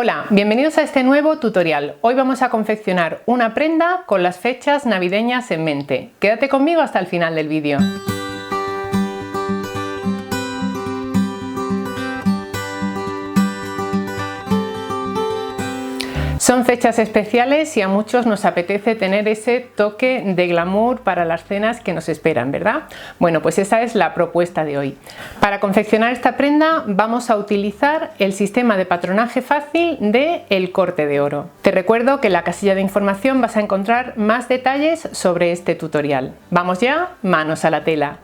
Hola, bienvenidos a este nuevo tutorial. Hoy vamos a confeccionar una prenda con las fechas navideñas en mente. Quédate conmigo hasta el final del vídeo. Son fechas especiales y a muchos nos apetece tener ese toque de glamour para las cenas que nos esperan, ¿verdad? Bueno, pues esa es la propuesta de hoy. Para confeccionar esta prenda vamos a utilizar el sistema de patronaje fácil de El Corte de Oro. Te recuerdo que en la casilla de información vas a encontrar más detalles sobre este tutorial. Vamos ya, manos a la tela.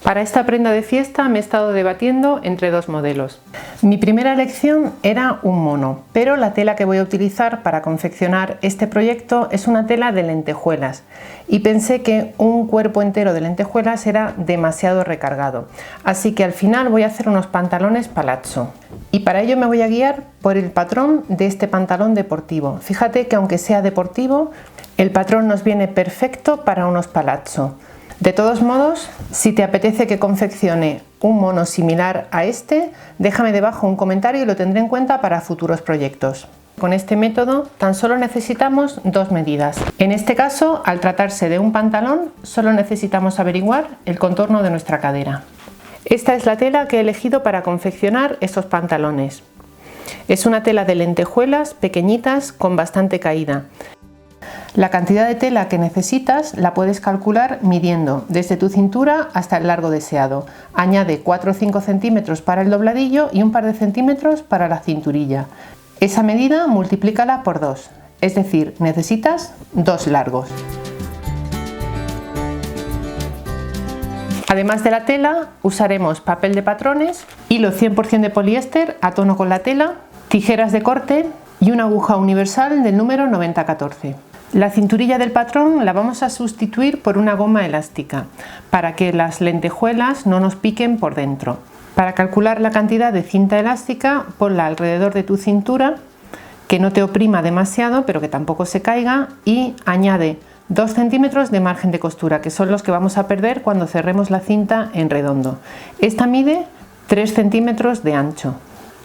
Para esta prenda de fiesta me he estado debatiendo entre dos modelos. Mi primera elección era un mono, pero la tela que voy a utilizar para confeccionar este proyecto es una tela de lentejuelas y pensé que un cuerpo entero de lentejuelas era demasiado recargado, así que al final voy a hacer unos pantalones palazzo y para ello me voy a guiar por el patrón de este pantalón deportivo. Fíjate que aunque sea deportivo, el patrón nos viene perfecto para unos palazzo. De todos modos, si te apetece que confeccione un mono similar a este, déjame debajo un comentario y lo tendré en cuenta para futuros proyectos. Con este método tan solo necesitamos dos medidas. En este caso, al tratarse de un pantalón, solo necesitamos averiguar el contorno de nuestra cadera. Esta es la tela que he elegido para confeccionar estos pantalones. Es una tela de lentejuelas pequeñitas con bastante caída. La cantidad de tela que necesitas la puedes calcular midiendo desde tu cintura hasta el largo deseado. Añade 4 o 5 centímetros para el dobladillo y un par de centímetros para la cinturilla. Esa medida multiplícala por 2, es decir, necesitas 2 largos. Además de la tela, usaremos papel de patrones, hilo 100% de poliéster a tono con la tela, tijeras de corte y una aguja universal del número 9014. La cinturilla del patrón la vamos a sustituir por una goma elástica para que las lentejuelas no nos piquen por dentro. Para calcular la cantidad de cinta elástica, ponla alrededor de tu cintura, que no te oprima demasiado pero que tampoco se caiga, y añade 2 centímetros de margen de costura, que son los que vamos a perder cuando cerremos la cinta en redondo. Esta mide 3 centímetros de ancho.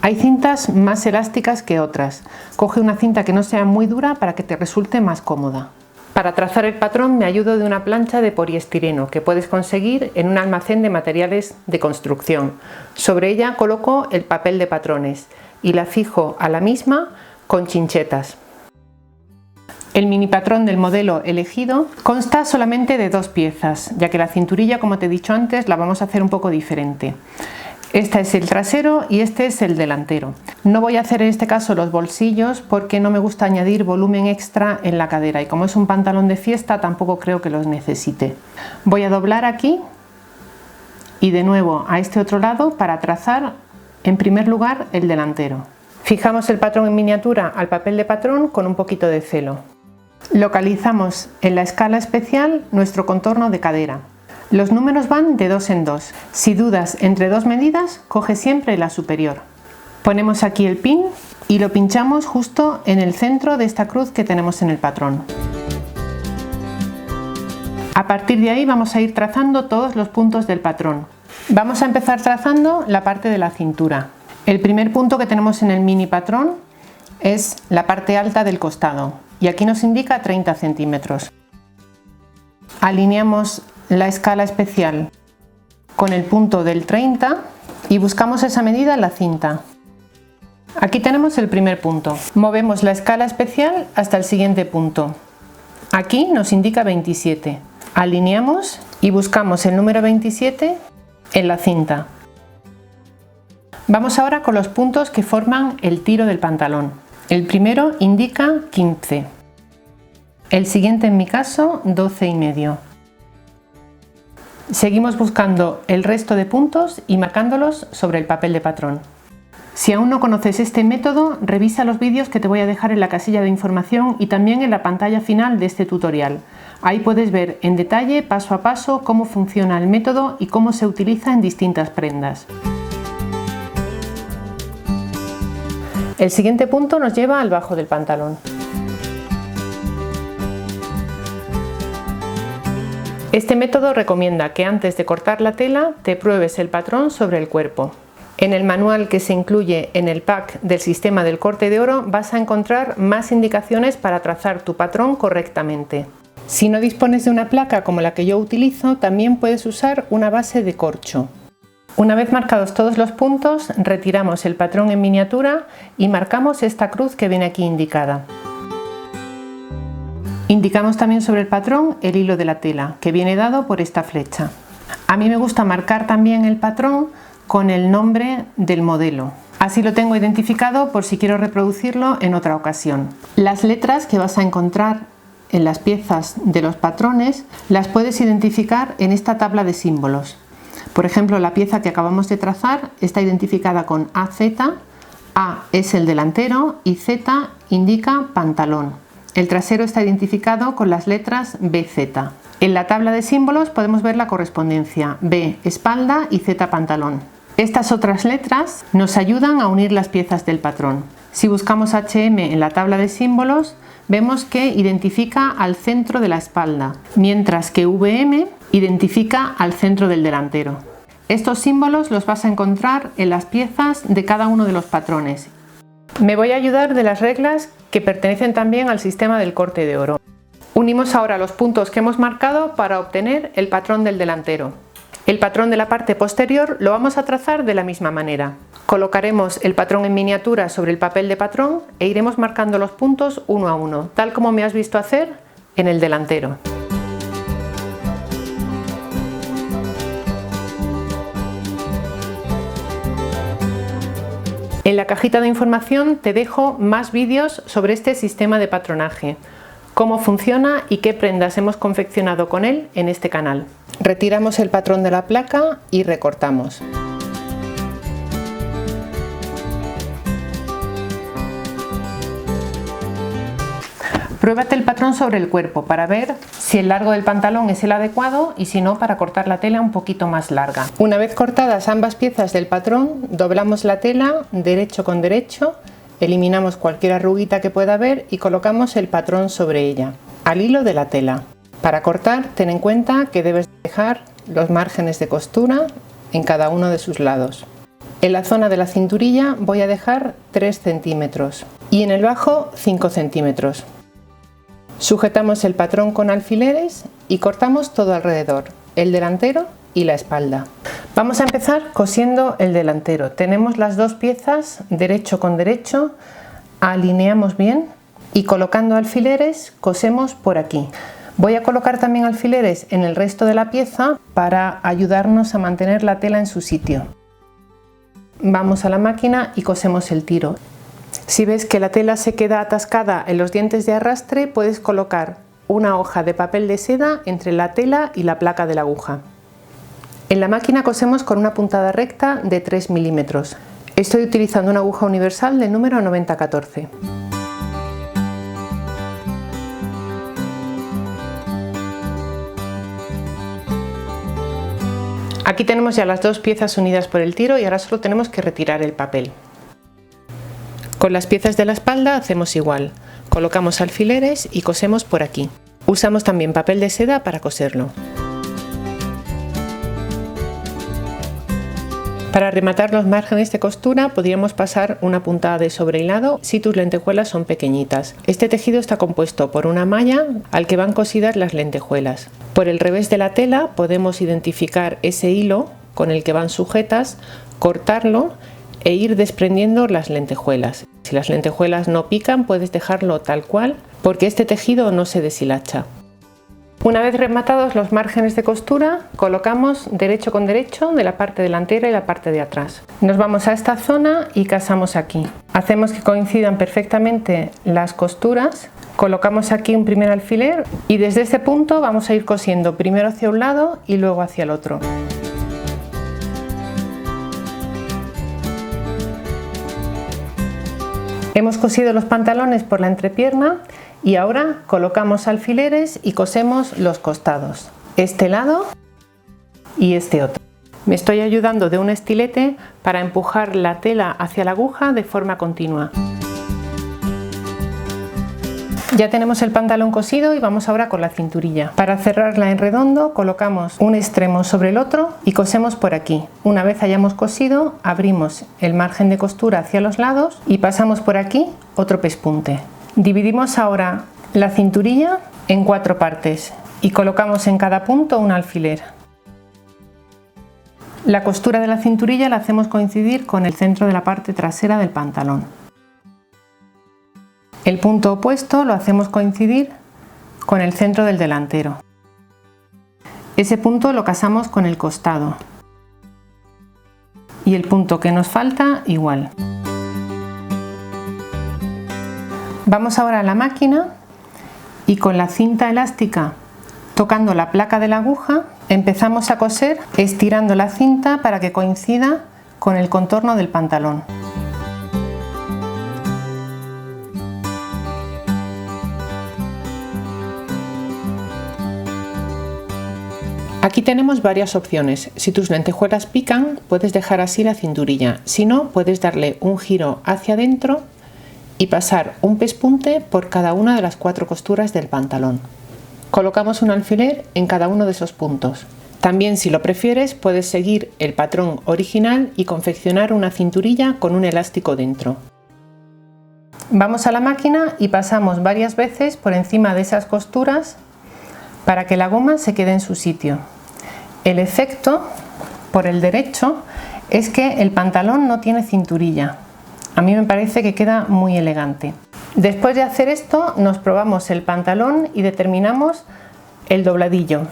Hay cintas más elásticas que otras. Coge una cinta que no sea muy dura para que te resulte más cómoda. Para trazar el patrón me ayudo de una plancha de poliestireno que puedes conseguir en un almacén de materiales de construcción. Sobre ella coloco el papel de patrones y la fijo a la misma con chinchetas. El mini patrón del modelo elegido consta solamente de 2 piezas, ya que la cinturilla, como te he dicho antes, la vamos a hacer un poco diferente. Este es el trasero y este es el delantero. No voy a hacer en este caso los bolsillos porque no me gusta añadir volumen extra en la cadera y como es un pantalón de fiesta tampoco creo que los necesite. Voy a doblar aquí y de nuevo a este otro lado para trazar en primer lugar el delantero. Fijamos el patrón en miniatura al papel de patrón con un poquito de celo. Localizamos en la escala especial nuestro contorno de cadera. Los números van de 2 en 2. Si dudas entre 2 medidas, coge siempre la superior. Ponemos aquí el pin y lo pinchamos justo en el centro de esta cruz que tenemos en el patrón. A partir de ahí vamos a ir trazando todos los puntos del patrón. Vamos a empezar trazando la parte de la cintura. El primer punto que tenemos en el mini patrón es la parte alta del costado y aquí nos indica 30 centímetros. Alineamos la escala especial con el punto del 30 y buscamos esa medida en la cinta. Aquí tenemos el primer punto. Movemos la escala especial hasta el siguiente punto. Aquí nos indica 27. Alineamos y buscamos el número 27 en la cinta. Vamos ahora con los puntos que forman el tiro del pantalón. El primero indica 15. El siguiente en mi caso 12,5. Seguimos buscando el resto de puntos y marcándolos sobre el papel de patrón. Si aún no conoces este método, revisa los vídeos que te voy a dejar en la casilla de información y también en la pantalla final de este tutorial. Ahí puedes ver en detalle, paso a paso, cómo funciona el método y cómo se utiliza en distintas prendas. El siguiente punto nos lleva al bajo del pantalón. Este método recomienda que antes de cortar la tela te pruebes el patrón sobre el cuerpo. En el manual que se incluye en el pack del sistema del corte de oro vas a encontrar más indicaciones para trazar tu patrón correctamente. Si no dispones de una placa como la que yo utilizo, también puedes usar una base de corcho. Una vez marcados todos los puntos, retiramos el patrón en miniatura y marcamos esta cruz que viene aquí indicada. Indicamos también sobre el patrón el hilo de la tela, que viene dado por esta flecha. A mí me gusta marcar también el patrón con el nombre del modelo. Así lo tengo identificado por si quiero reproducirlo en otra ocasión. Las letras que vas a encontrar en las piezas de los patrones las puedes identificar en esta tabla de símbolos. Por ejemplo, la pieza que acabamos de trazar está identificada con AZ, A es el delantero y Z indica pantalón. El trasero está identificado con las letras BZ. En la tabla de símbolos podemos ver la correspondencia B espalda y Z pantalón. Estas otras letras nos ayudan a unir las piezas del patrón. Si buscamos HM en la tabla de símbolos, vemos que identifica al centro de la espalda, mientras que VM identifica al centro del delantero. Estos símbolos los vas a encontrar en las piezas de cada uno de los patrones. Me voy a ayudar de las reglas que pertenecen también al sistema del corte de oro. Unimos ahora los puntos que hemos marcado para obtener el patrón del delantero. El patrón de la parte posterior lo vamos a trazar de la misma manera. Colocaremos el patrón en miniatura sobre el papel de patrón e iremos marcando los puntos uno a uno, tal como me has visto hacer en el delantero. En la cajita de información te dejo más vídeos sobre este sistema de patronaje, cómo funciona y qué prendas hemos confeccionado con él en este canal. Retiramos el patrón de la placa y recortamos. Pruébate el patrón sobre el cuerpo para ver si el largo del pantalón es el adecuado y si no, para cortar la tela un poquito más larga. Una vez cortadas ambas piezas del patrón, doblamos la tela derecho con derecho, eliminamos cualquier arruguita que pueda haber y colocamos el patrón sobre ella, al hilo de la tela. Para cortar, ten en cuenta que debes dejar los márgenes de costura en cada uno de sus lados. En la zona de la cinturilla voy a dejar 3 centímetros y en el bajo 5 centímetros. Sujetamos el patrón con alfileres y cortamos todo alrededor, el delantero y la espalda. Vamos a empezar cosiendo el delantero. Tenemos las dos piezas derecho con derecho, alineamos bien y colocando alfileres cosemos por aquí. Voy a colocar también alfileres en el resto de la pieza para ayudarnos a mantener la tela en su sitio. Vamos a la máquina y cosemos el tiro. Si ves que la tela se queda atascada en los dientes de arrastre, puedes colocar una hoja de papel de seda entre la tela y la placa de la aguja. En la máquina cosemos con una puntada recta de 3 milímetros. Estoy utilizando una aguja universal del número 9014. Aquí tenemos ya las dos piezas unidas por el tiro y ahora solo tenemos que retirar el papel. Con las piezas de la espalda hacemos igual, colocamos alfileres y cosemos por aquí. Usamos también papel de seda para coserlo. Para rematar los márgenes de costura podríamos pasar una puntada de sobrehilado si tus lentejuelas son pequeñitas. Este tejido está compuesto por una malla al que van cosidas las lentejuelas. Por el revés de la tela podemos identificar ese hilo con el que van sujetas, cortarlo e ir desprendiendo las lentejuelas. Si las lentejuelas no pican, puedes dejarlo tal cual porque este tejido no se deshilacha. Una vez rematados los márgenes de costura, colocamos derecho con derecho de la parte delantera y la parte de atrás. Nos vamos a esta zona y casamos aquí. Hacemos que coincidan perfectamente las costuras. Colocamos aquí un primer alfiler y desde este punto vamos a ir cosiendo primero hacia un lado y luego hacia el otro. Hemos cosido los pantalones por la entrepierna y ahora colocamos alfileres y cosemos los costados, este lado y este otro. Me estoy ayudando de un estilete para empujar la tela hacia la aguja de forma continua. Ya tenemos el pantalón cosido y vamos ahora con la cinturilla. Para cerrarla en redondo colocamos un extremo sobre el otro y cosemos por aquí. Una vez hayamos cosido, abrimos el margen de costura hacia los lados y pasamos por aquí otro pespunte. Dividimos ahora la cinturilla en 4 partes y colocamos en cada punto un alfiler. La costura de la cinturilla la hacemos coincidir con el centro de la parte trasera del pantalón. El punto opuesto lo hacemos coincidir con el centro del delantero. Ese punto lo casamos con el costado. Y el punto que nos falta igual. Vamos ahora a la máquina y con la cinta elástica tocando la placa de la aguja empezamos a coser estirando la cinta para que coincida con el contorno del pantalón. Aquí tenemos varias opciones. Si tus lentejuelas pican, puedes dejar así la cinturilla. Si no, puedes darle un giro hacia adentro y pasar un pespunte por cada una de las 4 costuras del pantalón. Colocamos un alfiler en cada uno de esos puntos. También, si lo prefieres, puedes seguir el patrón original y confeccionar una cinturilla con un elástico dentro. Vamos a la máquina y pasamos varias veces por encima de esas costuras para que la goma se quede en su sitio. El efecto, por el derecho, es que el pantalón no tiene cinturilla. A mí me parece que queda muy elegante. Después de hacer esto, nos probamos el pantalón y determinamos el dobladillo.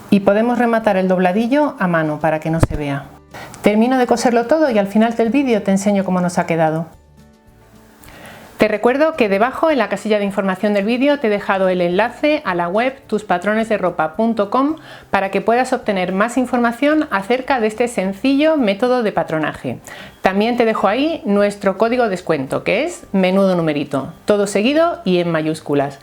Y podemos rematar el dobladillo a mano para que no se vea. Termino de coserlo todo y al final del vídeo te enseño cómo nos ha quedado. Te recuerdo que debajo en la casilla de información del vídeo te he dejado el enlace a la web tuspatronesderopa.com para que puedas obtener más información acerca de este sencillo método de patronaje. También te dejo ahí nuestro código de descuento, que es menudo numerito, todo seguido y en mayúsculas.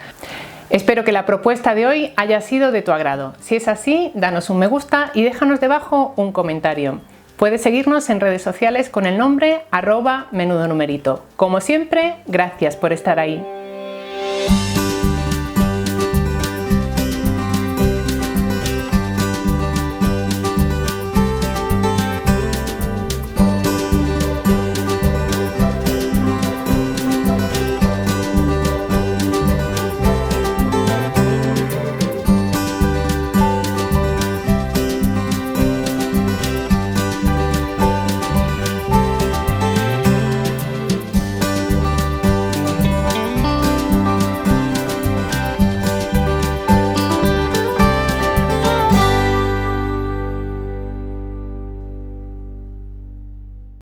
Espero que la propuesta de hoy haya sido de tu agrado. Si es así, danos un me gusta y déjanos debajo un comentario. Puedes seguirnos en redes sociales con el nombre @menudonumerito. Como siempre, gracias por estar ahí.